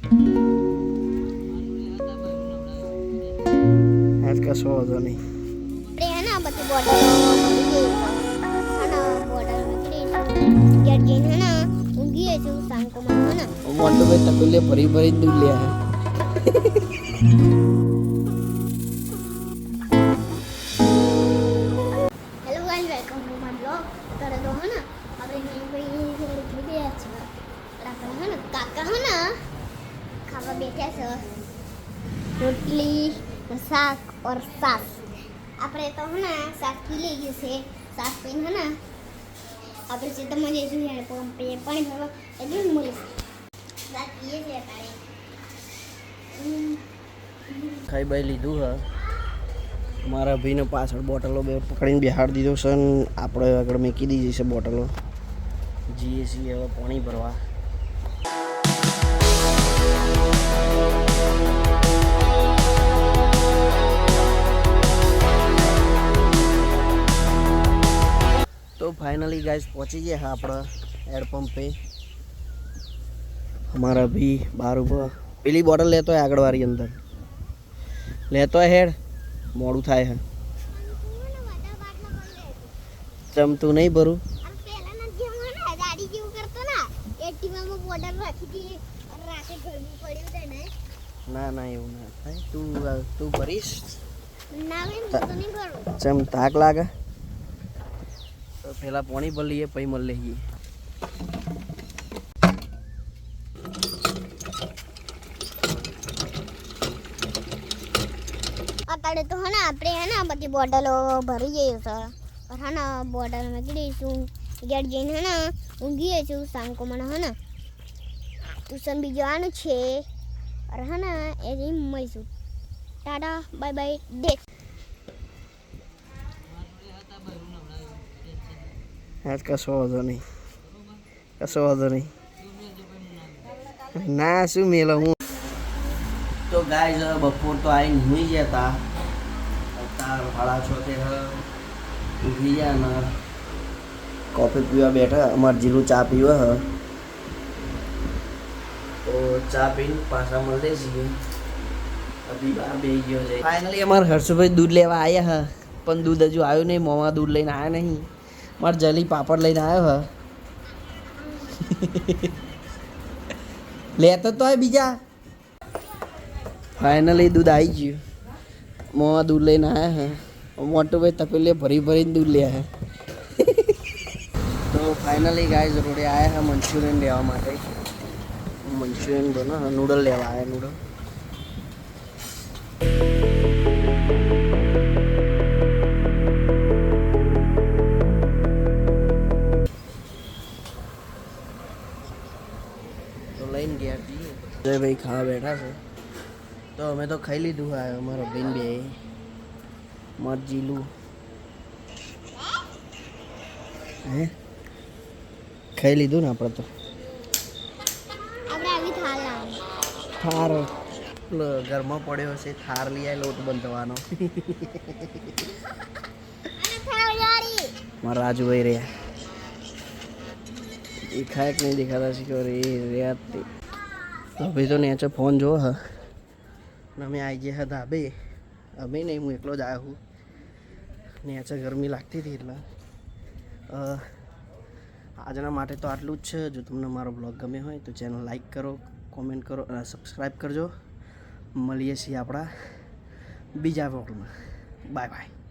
आज का सो वाजो नहीं है ना बच्चे बॉटल है ना बॉटल में गेट गेन है ना उंगी है जो सांग को मन है ना मोटो भाई तकुले भरी भरी दूध लिया है hello guys welcome to my blog करे दो है ना આપણે ભાઈ નીકળી ગયા છે આપણે है ना કાકા है ना ખાવા બેઠા છે રોટલી શાક और સાસ આપણે તો है ना શાક પી લઈએ છે શાક પીને है ना આપણે સીધા જઈશું યાર પંપે પાણી ભરવા એટલું જ મળીશ શાક પીએ છે તારે ખાઈ બાઈ લીધું હા મારા ભાઈને પાછળ બોટલો બે પકડીને બેહાડી દીધો છે ને આપણે આગળ મૂકી દીધી છે બોટલો જઈએ છીએ હવે પાણી ભરવા तो फाइनली गाइस पहुंची गए हैं अपना एड पंप पे हमारा भी बार ऊपर पीली बॉटल लेतो है आगड़ वाली अंदर लेतो है हेड मोड़ू थाय है चम तू नहीं भरू પહેલા ના જેમ ને ગાડી જેવું કરતો ના એટીમાં માં બોર્ડર રાખી દી અને રાતે ગરમી પડ્યું છે ને ना ना એવું ના થાય તું ભરીશ ના વે હું તો નહીં ભરું ચમ તાક લાગે તો પહેલા પાણી ભરી લઈએ પછી મળ લઈએ અત્યારે તો હે ને આપણે હે ને બધી બોટલો ભરી જઈએ છે और है ना बॉर्डर में गिरीશું ગેટ જઈને હે ને ઊંઘી છું સાંકો મને હે ને ટ્યુશન બી જવાનું છે और है ना એની મળીશું ટાટા બાય બાય દેખ आज કશો વાંધો નહીં કશો વાંધો નહીં ના શું મેલો હું તો ગાઈઝ બપોર તો આવીને હુઈ ગયા હતા અત્યારે 6:30 ઊંઘી ગયા ને કોફી પીવા બેઠા અમારે જીલું ચા પીવા હ તો ચા પીને પાછા મળે છીએ અભી બાર બે ગયો છે ફાઇનલી અમારે હર્ષુભાઈ दूध લેવા આવ્યા હ પણ दूध હજુ આવ્યું નહીં મોમાં दूध લઈને આવ્યા નહીં મારે જલી પાપડ લઈને આવ્યો હ લેતો તો બીજા फाइनली दूध आई गયું મોમાં दूध લઈને આવ્યા હે મોટો ભાઈ તપેલે ભરી ભરીને दूध લે है तो फाइनली गाइस रोडे आया है मंचूरियन लेवा માટે मंचूरियन बना नूडल लेवा आया नूडल तो લઈને ગયા છીએ જય ભાઈ ખાવા બેઠા છે તો અમે તો ખાઈ લીધું હા અમારો બેન બે મત જીલું હે ખાઈ લીધું ને આપણે તો આપણે આવી થાળ લાવ થાર પેલો ઘરમાં પડ્યો છે થાર લઈ આવેલો લોટ બંધવાનો અને થાળ યારી મારા રાજુભાઈ રહ્યા એ ખાય કે નહીં દેખાતા છે કે રહ્યા તે અભી તો નેચે ફોન જો હ ને અમે આવી ગયા હતા ધાબે અમે નહીં હું એકલો જ આવ્યો હું નેચે ગરમી લાગતી હતી એટલે આજના માટે તો આટલું જ છે જો તમને મારો બ્લોગ ગમે હોય તો ચેનલ લાઈક કરો કોમેન્ટ કરો અને સબસ્ક્રાઈબ કરજો મળીએ છીએ આપણા બીજા બ્લોગમાં બાય બાય